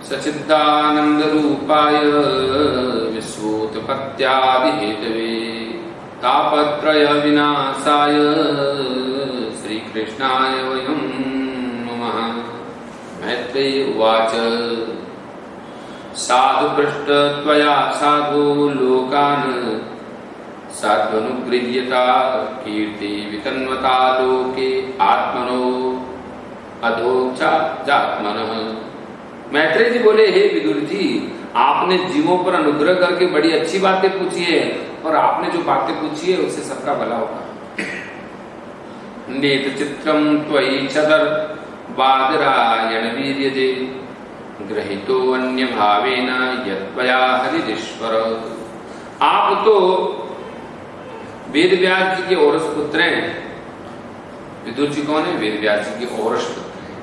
सच्चिदानंदरूपाय विश्वोत्पत्त्यादिहेतवे तापत्रय विनाशाय श्रीकृष्णाय वयं नमः। मैत्रेय उवाच साधु पृष्ठ त्वया साधु लोकान् साध्वनुगृह्यता कीर्ति वितन्वता लोके आत्मनो अधोक्षात्मनः। मैत्रेय जी बोले, हे विदुर जी, आपने जीवों पर अनुग्रह करके बड़ी अच्छी बातें पूछी है और आपने जो बातें पूछी है उससे सबका भला होगा। नेत्र चित्रम त्वयि चदर बादरायण वीर्यजे ग्रहितो अन्य भावेन यत्त्वया हरिरीश्वर। आप तो वेद व्यास जी के औरस पुत्र हैं। विदुर जी कौन है? वेद व्यास जी के औरस पुत्र हैं,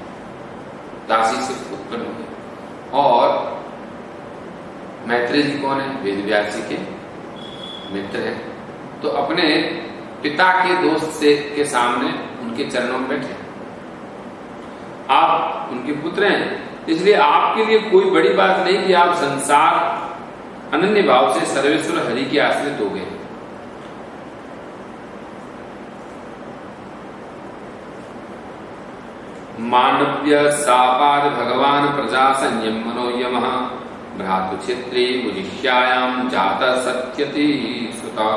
दासी से उत्पन्न हुए। और मैत्रेय जी कौन है? वेद व्यास जी के मित्र हैं। तो अपने पिता के दोस्त से के सामने उनके चरणों में बैठे, आप उनके पुत्र हैं, इसलिए आपके लिए कोई बड़ी बात नहीं कि आप संसार अनन्य भाव से सर्वेश्वर हरि के आश्रित हो गए। मांडव्य सापाद भगवान प्रजा संयम मनोयमः भ्रातृक्षेत्रे उजिष्यायाम जाता सत्यति सुता।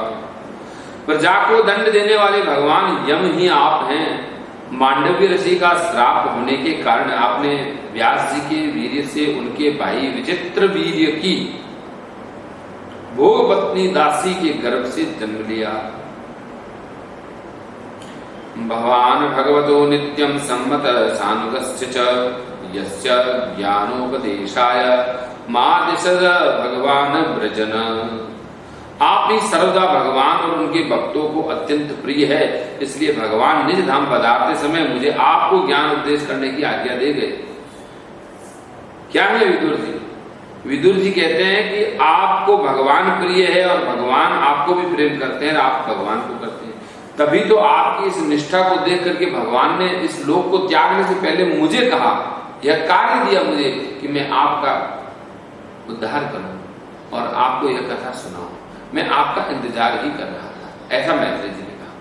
प्रजा को दंड देने वाले भगवान यम ही आप हैं। मांडव्य ऋषि का श्राप होने के कारण आपने व्यास जी के वीर्य से उनके भाई विचित्र वीर्य की भोग पत्नी दासी के गर्भ से जन्म लिया। भगवान भगवतो नित्यं सम्मत सानुगस्य च यस्य ज्ञानोपदेशाय मादिशद भगवान व्रजन। आप ही सर्वदा भगवान और उनके भक्तों को अत्यंत प्रिय है, इसलिए भगवान निज धाम पधारते समय मुझे आपको ज्ञान उपदेश करने की आज्ञा दे गए। क्या है विदुर जी? विदुर जी कहते हैं कि आपको भगवान प्रिय है और भगवान आपको भी प्रेम करते हैं, आप भगवान को करते हैं। तभी तो आपकी इस निष्ठा को देख करके भगवान ने इस लोक को त्यागने से पहले मुझे कहा, यह कार्य दिया मुझे कि मैं आपका उद्धार करूं और आपको यह कथा सुनाऊं। मैं आपका इंतजार ही कर रहा था, ऐसा मैत्रेय जी ने कहा।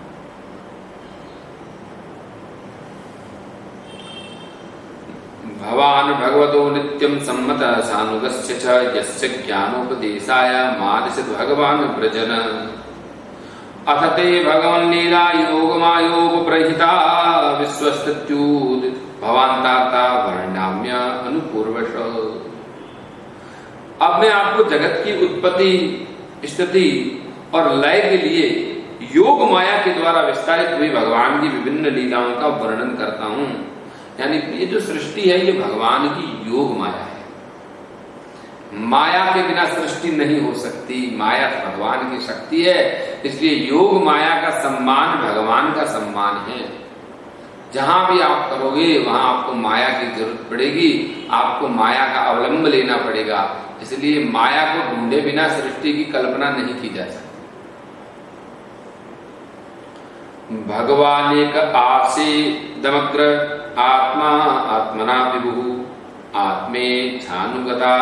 भवान भगवतो नित्यं सम्मत सानुगस्य च यस्य ज्ञानोपदेशाय मादिशद भगवान व्रजन। अथ ते भगवन् लीला योगमायोपप्रहिता विश्वस्त्युत भवान्तार्ता वर्णाम्य अनुपूर्वश। अब मैं आपको जगत की उत्पत्ति, स्थिति और लय के लिए योग माया के द्वारा विस्तारित हुई भगवान की विभिन्न लीलाओं का वर्णन करता हूं। यानी ये जो सृष्टि है ये भगवान की योग माया है। माया के बिना सृष्टि नहीं हो सकती। माया भगवान की शक्ति है, इसलिए योग माया का सम्मान भगवान का सम्मान है। जहां भी आप करोगे वहां आपको माया की जरूरत पड़ेगी, आपको माया का अवलंब लेना पड़ेगा। इसलिए माया को ढूंढे बिना सृष्टि की कल्पना नहीं की जा सकती। भगवान एक आसे दमग्र आत्मा आत्मना विभु आत्मे छानुगता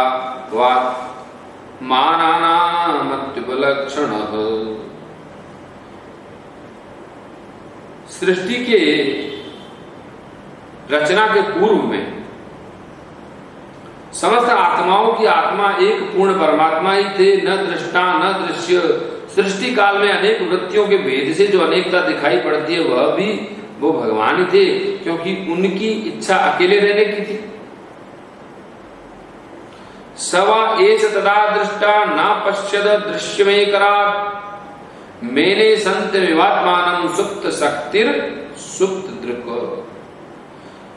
मानानामत्युपलक्षण। सृष्टि के रचना के पूर्व में समस्त आत्माओं की आत्मा एक पूर्ण परमात्मा ही थे, न दृष्टा न दृश्य। सृष्टि काल में अनेक वृत्तियों के भेद से जो अनेकता दिखाई पड़ती है वह भी वो भगवान ही थे, क्योंकि उनकी इच्छा अकेले रहने की थी। सवा एष तदा दृष्टा न पश्यद दृश्यमेकरात् मेने संत विवात्मानं सुप्त शक्तिर सुप्त दृक्।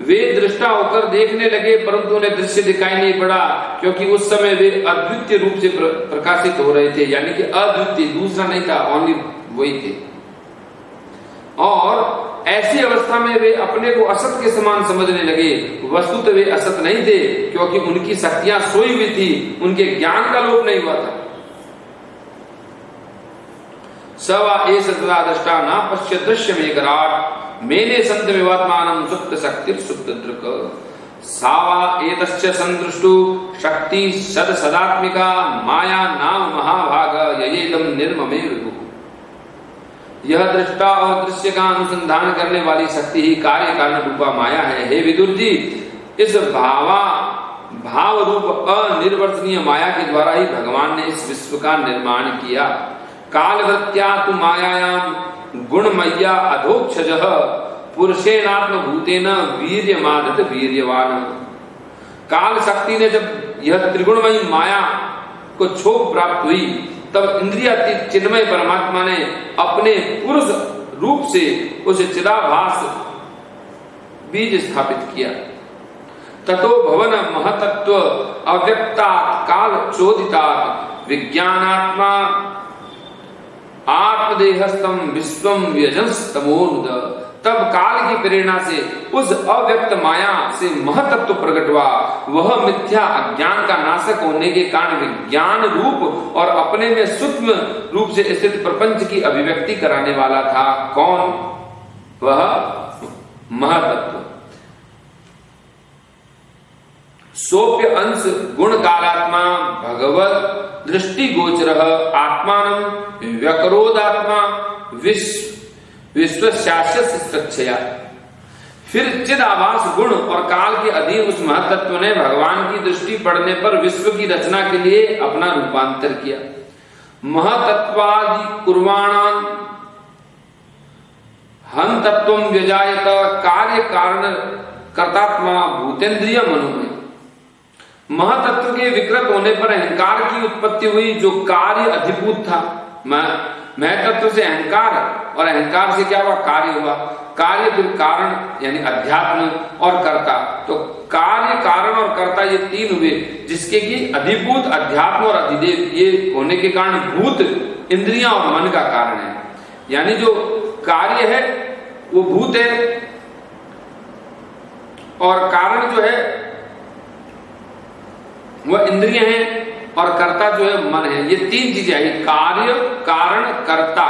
वे दृष्टा होकर देखने लगे परंतु उन्हें दृश्य दिखाई नहीं पड़ा, क्योंकि उस समय वे अद्वितीय रूप से प्रकाशित हो रहे थे। यानी कि अद्वितीय, दूसरा नहीं था, ओनली वही थे। और ऐसी अवस्था में वे अपने को असत के समान समझने लगे। वस्तुतः वे असत नहीं थे, क्योंकि उनकी शक्तियां सोई हुई थी, उनके ज्ञान का लोप नहीं हुआ था। सवा एष तदा दृष्टा न पश्य दृश्यमेकराट् मेने संत विवात्मानं सुप्त शक्ति सुप्त दृक्। सावा एतस्य संदृष्टु शक्ति सद सदात्मिका माया नाम महाभाग ययेदम निर्ममे विभु। यह दृष्टा और दृश्य का अनुसंधान करने वाली शक्ति ही कार्य कारण रूपा माया है। हे विदुर जी, इस भाव रूप अनिर्वचनीय माया के द्वारा ही भगवान ने इस विश्व का निर्माण किया। कालवृत्या तु मायायाम गुणमय्या अधोक्षजः पुरुषेनात्म भूतेन वीर्यमादत वीर्यवान। काल शक्ति ने जब यह त्रिगुणमयी माया को छोप प्राप्त हुई, तब इंद्रियातीत चिन्मय परमात्मा ने अपने पुरुष रूप से उस चिदाभास बीज स्थापित किया। ततो भवन महतत्व अव्यक्तात् काल चोदितात् विज्ञानात्मा आत्मदेहस्तम विश्वम व्यजंस्तमोनुद। तब काल की प्रेरणा से उस अव्यक्त माया से महतत्व प्रकट हुआ। वह मिथ्या अज्ञान का नाशक होने के कारण विज्ञान रूप और अपने में सूक्ष्म रूप से स्थित प्रपंच की अभिव्यक्ति कराने वाला था। कौन? वह महतत्व। सोप्य अंश गुण कालात्मा भगवत दृष्टि गोचर आत्मान व्यकरोदात्मा विश्वस्यास्य। फिर चिद आभास गुण और काल के अधीन उस महतत्व ने भगवान की दृष्टि पड़ने पर विश्व की रचना के लिए अपना रूपांतर किया। महतत्वादि कुर्वाणान हन तत्वम व्यजायत कार्य कारण कर्तात्मा भूतेन्द्रिय मनोमय। महतत्व के विकृत होने पर अहंकार की उत्पत्ति हुई, जो कार्य अधिभूत था। महतत्व से अहंकार और अहंकार से क्या हुआ? कार्य हुआ। कार्य फिर कारण यानी अध्यात्म और कर्ता। तो कार्य कारण और कर्ता ये तीन हुए, जिसके कि अधिभूत अध्यात्म और अधिदेव ये होने के कारण भूत इंद्रियां और मन का कारण है। यानी जो कार्य है वो भूत है और कारण जो है वह इंद्रिय हैं और कर्ता जो है मन है। ये तीन चीजें आई, कार्य कारण कर्ता,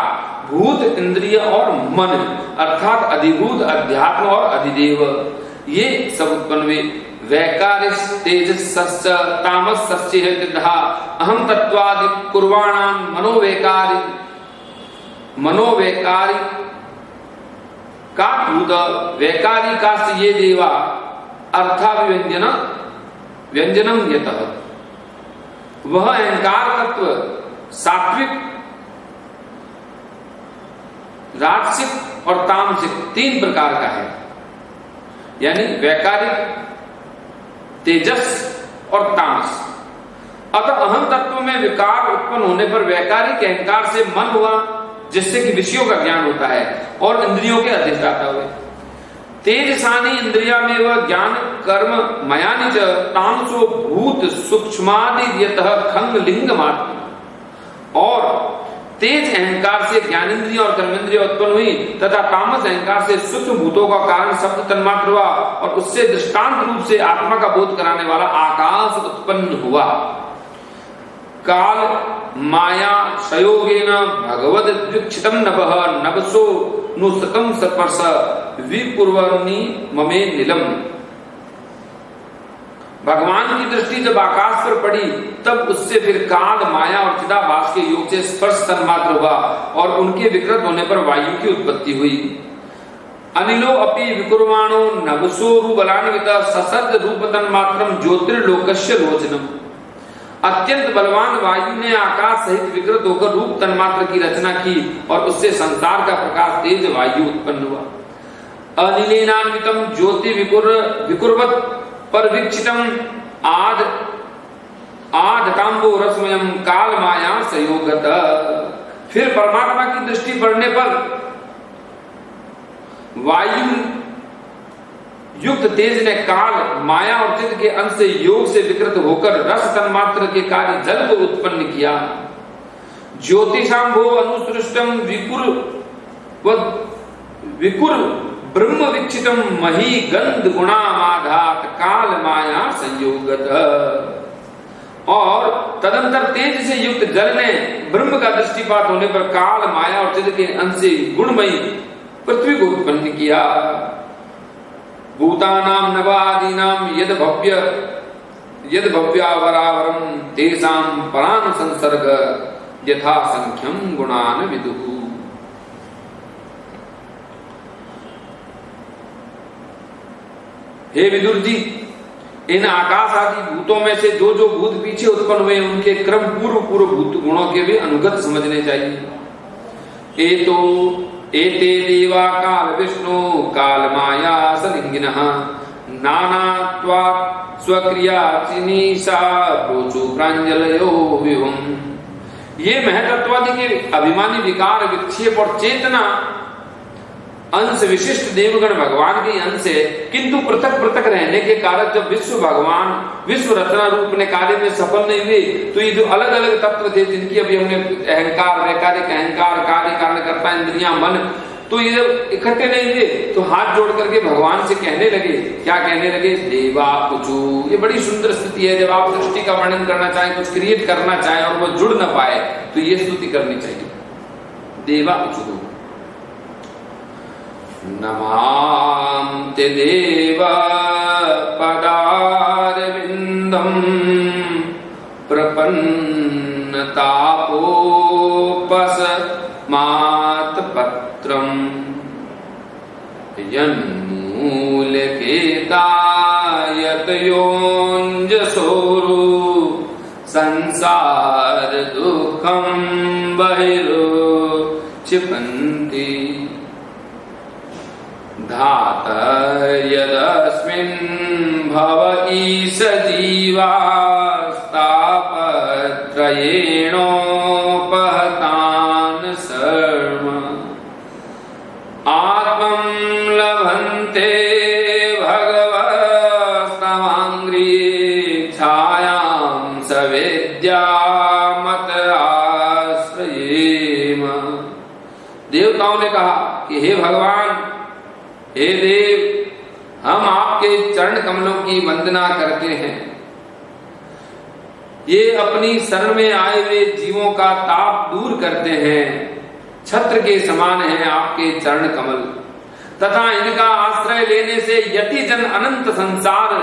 भूत इंद्रिय और मन, अर्थात अधिभूत अध्यात्म और अधिदेव, ये सब उत्पन्न हुए। वैकारिश तेजस तामस अहम तत्वादि कुर्वाणाम मनोवैकारी का भूत वैकारी का ये देवा अर्थाभिव्यंजन व्यंजनम यतः। वह अहंकार तत्व सात्विक, राजसिक और तामसिक तीन प्रकार का है। यानी वैकारिक, तेजस और तामस। अतः अहम तत्व में विकार उत्पन्न होने पर वैकारिक अहंकार से मन हुआ, जिससे कि विषयों का ज्ञान होता है और इंद्रियों के अधिष्ठाता हुए। तेजसानी इंद्रिया में वह ज्ञान कर्म मयानि च तामसो भूत सूक्ष्मादि यतः खंग लिंग मात्र। और तेज अहंकार से ज्ञानेन्द्रिय और कर्मेंद्रिय उत्पन्न हुई तथा तामस अहंकार से सूक्ष्म भूतों का कारण शब्द तन्मात्र हुआ और उससे दृष्टांत रूप से आत्मा का बोध कराने वाला आकाश उत्पन्न हुआ। काल माया संयोगेन भगवद द्विक्षितम नभः नभसो नुसतम सपर्श विपूर्वनि ममे नीलम। भगवान की दृष्टि जब आकाश पर पड़ी तब उससे फिर काल माया और चिदाभास के योग से स्पर्श तन्मात्र हुआ और उनके विकृत होने पर वायु की उत्पत्ति हुई। अनिलो अपि विकुर्वाणो नभसो रूबलान्वित ससर्ज रूप तन्मात्रम ज्योतिर्लोकस्य लोचनम। अत्यंत बलवान वायु ने आकाश सहित विकृत होकर रूप तन्मात्र की रचना की और उससे संसार का प्रकाश तेज वायु उत्पन्न हुआ। अनिलेनान्वितम ज्योति विकुर्वत परवीक्षितम आधकाम्बो रसमयम काल माया संयोगत। फिर परमात्मा की दृष्टि पड़ने पर वायु युक्त तेज ने काल माया और चित्त के अंश से योग से विकृत होकर रस तन्मात्र के कार्य जल को उत्पन्न किया। ज्योतिषाम्भो अनुसृष्टम विकुर ब्रह्म विक्षितम मही गंध गुणामाधात काल माया संयोगत। और तदंतर तेज से युक्त जल ने ब्रह्म का दृष्टिपात होने पर काल माया और चित्त के अंश से गुणमयी पृथ्वी को उत्पन्न किया। भूतानां नवादीनां यद भव्यावरावरं तेषां परानुसंसर्ग यथा संख्यं गुणान् विदुः। हे विदुर जी, इन आकाश आदि भूतों में से जो जो भूत पीछे उत्पन्न हुए उनके क्रम पूर्व भूत गुणों के भी अनुगत समझने चाहिए। एते देवा काल विष्णु काल माया सलिंगिनः नानात्वात् स्वक्रिया चिनीसा प्रोचु प्रांजलयो विभुम्। ये महतत्वादि के अभिमानी विकार विक्षेप और चेतना अंश विशिष्ट देवगण भगवान के अंश है, किंतु पृथक पृथक रहने के कारण जब भगवान विश्व रचना रूप ने कार्य में सफल नहीं हुए, तो ये जो अलग अलग तत्व थे जिनकी अभी हमने अहंकार, वैकारिक अहंकार, कार्य कारण करता इंद्रियां, मन, तो ये जब इकट्ठे नहीं हुए तो हाथ जोड़ करके भगवान से कहने लगे। क्या कहने लगे? देवा कुचु। ये बड़ी सुंदर स्थिति है, जब आप सृष्टि का वर्णन करना चाहें, कुछ क्रिएट करना चाहें और वो जुड़ न पाए तो ये स्तुति करनी चाहिए। देवा कुचु नमांते देव पदारविंदम प्रपन्नतापोपस्मात्पत्रम् यन्मूलकेतायतयोऽञ्जसोरु संसार दुःखं बहिर्क्षिपन्ति धाता यदस्मिन् भव ईश जीवास्तापत्रयेणोपहतान् सर्व आत्मं लभन्ते भगवस्तमाङ्घ्रिये छायां सवेद्यामत आश्रयेम। देवताओं ने कहा कि हे भगवान, हे देव, हम आपके चरण कमलों की वंदना करते हैं। ये अपनी शरण में आए हुए जीवों का ताप दूर करते हैं। छत्र के समान हैं आपके चरण कमल, तथा इनका आश्रय लेने से यति जन अनंत संसार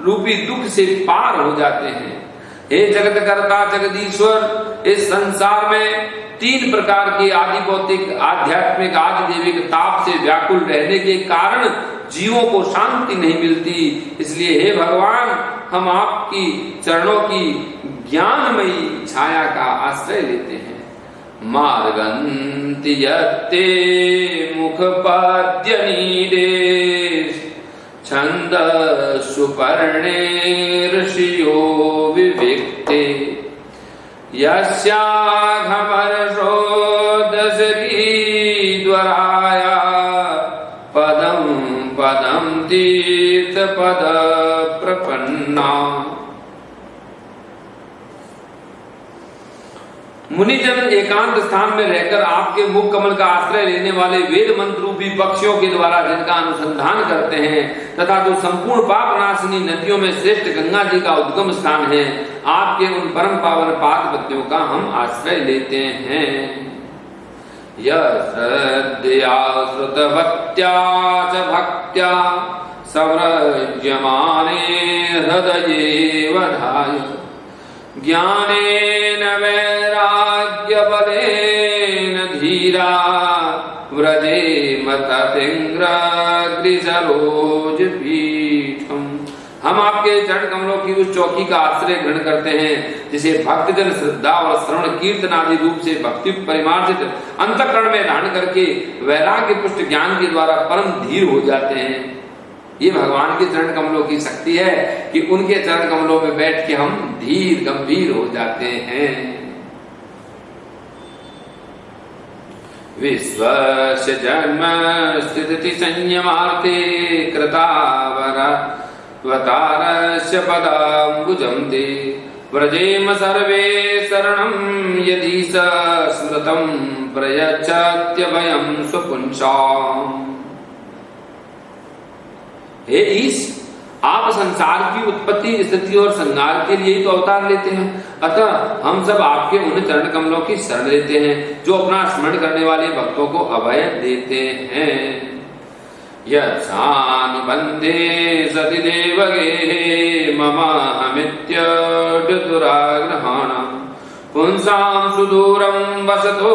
रूपी दुख से पार हो जाते हैं। हे जगत कर्ता जगदीश्वर, इस संसार में 3 प्रकार के आदि भौतिक, आध्यात्मिक, आदि देविक ताप से व्याकुल रहने के कारण जीवों को शांति नहीं मिलती। इसलिए हे भगवान, हम आपकी चरणों की ज्ञानमयी छाया का आश्रय लेते हैं। मार्गन्ति यत्ते मुखपाद्यनीदेश छन्दस्सु पर्णे ऋषियो विविक्ते यस्याघमर्षो दशरीद्वराया पदं पदं तीर्थपद प्रपन्ना। मुनिजन एकांत स्थान में रहकर आपके मुख कमल का आश्रय लेने वाले वेद मंत्र रूपी पक्षियों के द्वारा जिनका अनुसंधान करते हैं, तथा जो संपूर्ण पाप नाशिनी नदियों में श्रेष्ठ गंगा जी का उद्गम स्थान है, आपके उन परम पावन पाद पद्यों का हम आश्रय लेते हैं। यद्या श्रुतवत्या च भक्त्या सव्रज्यमाने हृदये वधाय ज्ञानेन वैराग्यबलेन धीरा व्रजे मततिंग्रग्रिसरोजपीठम्। हम आपके चरण कमलों की उस चौकी का आश्रय ग्रहण करते हैं जिसे भक्तजन श्रद्धा और श्रवण कीर्तन आदि रूप से भक्ति परिमार्जित अंतःकरण में धारण करके वैराग्य पुष्ट ज्ञान के द्वारा परम धीर हो जाते हैं। ये भगवान के चरण कमलों की शक्ति है कि उनके चरण कमलों में बैठ के हम धीर गंभीर हो जाते हैं। विश्वस्य जन्म स्थिति संयमार्थे कृतावतारस्य पदाम्बुजं ते व्रजेम सर्वे शरणं यदि स स्मृतं प्रयच्छत्यभयं स्वपुंसाम्। हे ईश, आप संसार की उत्पत्ति, स्थिति और संहार के लिए तो अवतार लेते हैं, अतः हम सब आपके उन चरण कमलों की शरण लेते हैं जो अपना स्मरण करने वाले भक्तों को अभय देते हैं। यत्सानुबन्धे सति देवगे ममाहमित्यडुराग्रहाणाम् पुंसां सुदूरं वसतो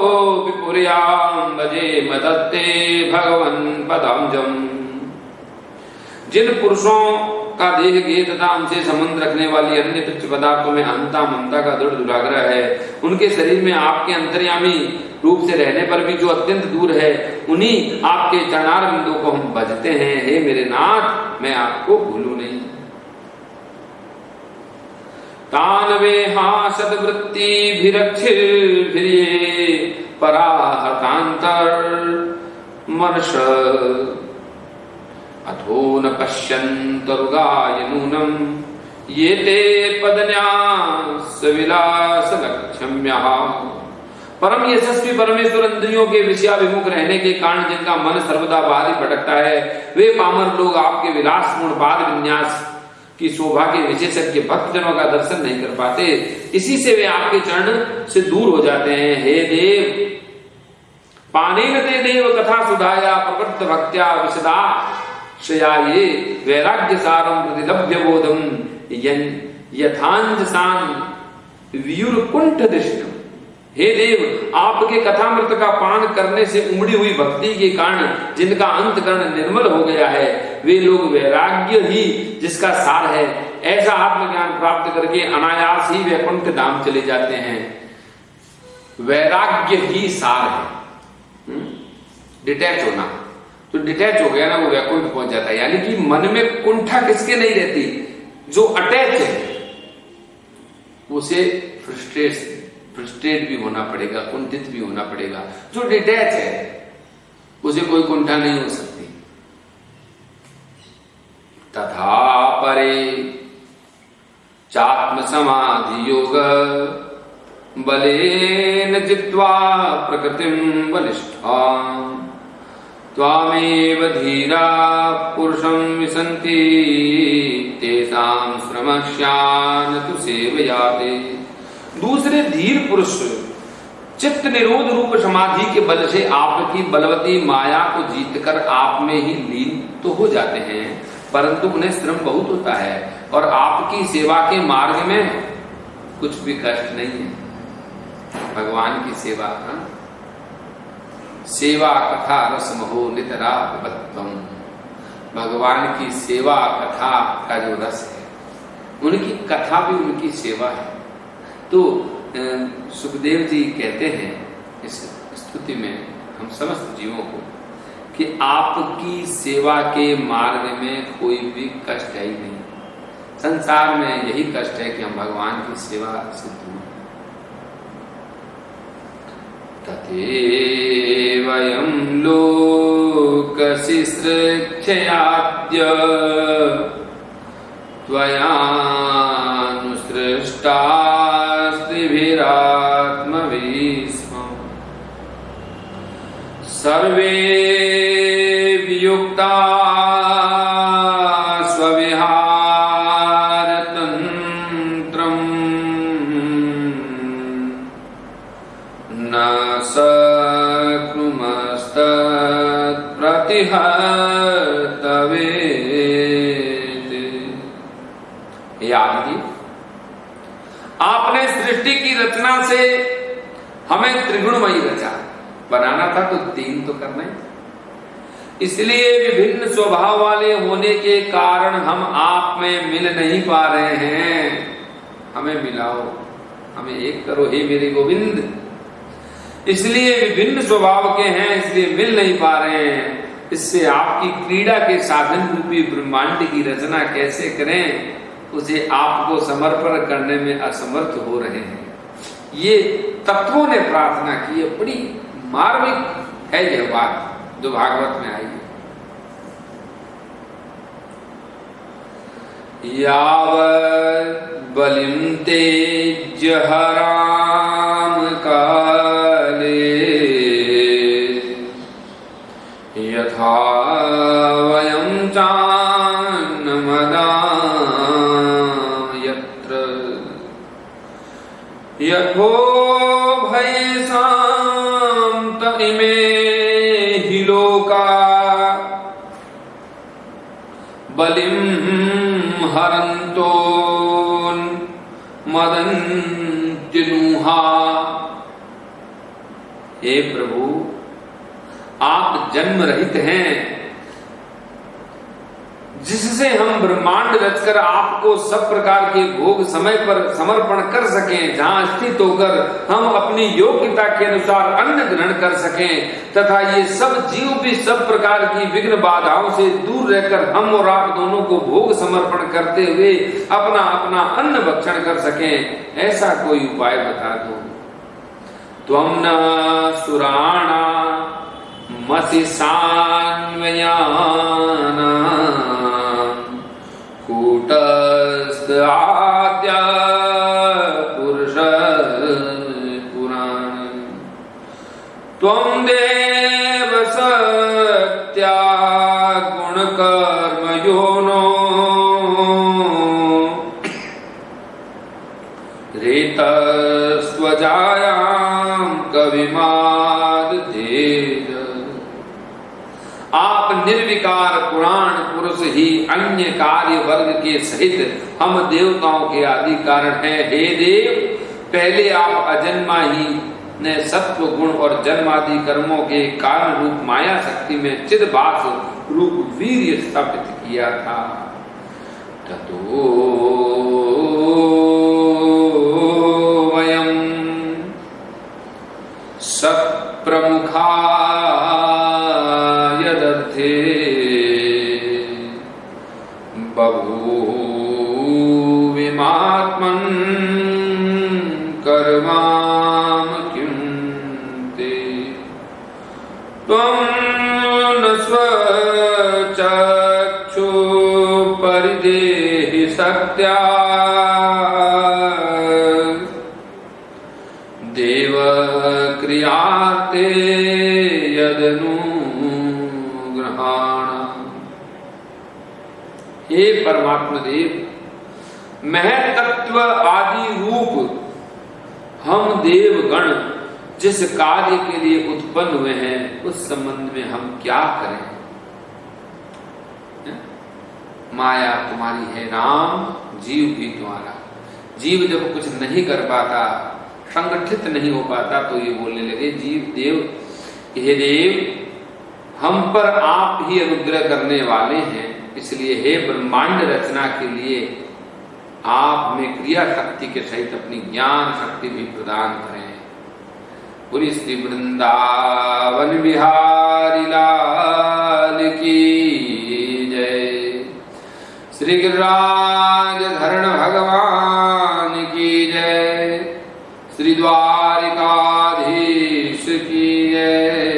विपुर्यां भजे मदत्ते भगवन् पदाब्जम्। जिन पुरुषों का देह गेह तथा उनसे संबंध रखने वाली अन्य तुच्छ पदार्थों में अहंता ममता का दृढ़ दुराग्रह है, उनके शरीर में आपके अंतर्यामी रूप से रहने पर भी जो अत्यंत दूर है, उन्हीं आपके चरणार बिंदु को हम भजते हैं। हे मेरे नाथ, मैं आपको भूलूं नहीं। तानवे हासद्वृत्तिभिरक्षिर्भिर्ये पराहतांतर मर्ष अथो न पश्यन्तरुगाय नूनम ये ते पदन्यास विलास लक्ष्म्यः। परम यशस्वी परमेश्वर इंद्रियों के विषयाभिमुख रहने के कारण जिनका मन सर्वदा बाहरी भटकता है, वे पामर लोग आपके विलासपूर्ण पाद विन्यास की शोभा के विशेषज्ञ भक्तजनों का दर्शन नहीं कर पाते। इसी से वे आपके चरण से दूर हो जाते हैं। हे देव, पानेन ते देव कथा सुधाया प्रवृत्त भक्त्या विशदा शयाये वैराग्य सारम प्रतिलभ्य बोधम यथांजसान व्यूरकुंठ दृष्टम। हे देव, आपके कथामृत का पान करने से उमड़ी हुई भक्ति के कारण जिनका अंतकरण निर्मल हो गया है, वे लोग वैराग्य ही जिसका सार है, ऐसा आत्मज्ञान प्राप्त करके अनायास ही वैकुंठ धाम चले जाते हैं। वैराग्य ही सार है, डिटैच होना। तो डिटैच हो गया ना, वो वैकुंठ पहुंच जाता है। यानी कि मन में कुंठा किसके नहीं रहती, जो अटैच है उसे फ्रस्ट्रेट भी होना पड़ेगा, कुंठित भी होना पड़ेगा। जो डिटैच है उसे कोई कुंठा नहीं हो सकती। तथा परे चात्म समाधि योग बलेन जित्वा प्रकृतिम बलिष्ठा त्वामेव धीरा पुरुषं विसन्ति तेषां श्रमस्यान तु सेवयाते। दूसरे धीर पुरुष चित्त निरोध रूप समाधि के बल से आपकी बलवती माया को जीतकर आप में ही लीन तो हो जाते हैं, परंतु उन्हें श्रम बहुत होता है और आपकी सेवा के मार्ग में कुछ भी कष्ट नहीं है। भगवान की सेवा, सेवा कथा रसमहो नितरा विबत्तम। भगवान की सेवा कथा का जो रस है, उनकी कथा भी उनकी सेवा है। तो सुखदेव जी कहते हैं इस स्तुति में हम समस्त जीवों को कि आपकी सेवा के मार्ग में कोई भी कष्ट है ही नहीं। संसार में यही कष्ट है कि हम भगवान की सेवा से दूर। तथैवयं लोकशिश्रक्षयाद्य त्वयानुसृष्टास्त्रिभिरात्मविस्मम् सर्वे वियुक्ता स्वविहारतन्त्रम् न शक्नुमस्तत्प्रतिहतवेति। याद, आपने सृष्टि की रचना से हमें त्रिगुणमयी रचा। बनाना था तो तीन तो करना ही, इसलिए विभिन्न स्वभाव वाले होने के कारण हम आप में मिल नहीं पा रहे हैं। हमें मिलाओ, हमें एक करो हे मेरे गोविंद। इसलिए विभिन्न स्वभाव के हैं, इसलिए मिल नहीं पा रहे हैं। इससे आपकी क्रीड़ा के साधन रूपी ब्रह्मांड की रचना कैसे करें, उसे आपको समर्पण करने में असमर्थ हो रहे हैं। ये तत्वों ने प्रार्थना की है। बड़ी मार्मिक है यह बात जो भागवत में आई है। यावत् बलिं तेज्य हराम काले यथा वयं चान्नमदायत्र यथो भयसां त इमे हि लोका मदन्त्यनूहा। हे प्रभु, आप जन्म रहित हैं, जिससे हम ब्रह्मांड रचकर आपको सब प्रकार के भोग समय पर समर्पण कर सकें, जहां स्थित होकर हम अपनी योग्यता के अनुसार अन्न ग्रहण कर सकें, तथा ये सब जीव भी सब प्रकार की विघ्न बाधाओं से दूर रहकर हम और आप दोनों को भोग समर्पण करते हुए अपना अपना अन्न भक्षण कर सकें, ऐसा कोई उपाय बता दो। त्वं न सुराणा मसि सान्वयाना कूटस्थ आद्य पुरुष पुराण। त्वं देव सत्या गुण कर्म योनो रेतस्त्वजायां कविमाद तेज। आप निर्विकार पुराण पुरुष ही अन्य कार्य वर्ग के सहित हम देवताओं के आदि कारण हैं। हे देव, पहले आप अजन्मा ही ने सत्व गुण और जन्मादि कर्मों के कारण रूप माया शक्ति में चिदभास रूप वीर्य स्थापित किया था। ततो वयं सप्रमुखा यदर्थे बभूविमात्मन् कर्माम किं ते। त्वं न स्वचक्षु परिदेहि शक्त्या देव क्रियाते यदनुग्रहाण। हे परमात्मा देव, महत्त्व आदि रूप हम देवगण जिस कार्य के लिए उत्पन्न हुए हैं, उस संबंध में हम क्या करें? माया तुम्हारी है राम, जीव भी तुम्हारा। जीव जब कुछ नहीं कर पाता, संगठित नहीं हो पाता, तो ये बोलने लगे जीव देव, हे देव, हम पर आप ही अनुग्रह करने वाले हैं, इसलिए हे ब्रह्मांड रचना के लिए आप में क्रिया शक्ति के सहित अपनी ज्ञान शक्ति भी प्रदान करें। पूरी श्री वृंदावन बिहारी लाल की जय। श्री गिरिराज धरण भगवान की जय। श्री द्वारिकाधीश की जय।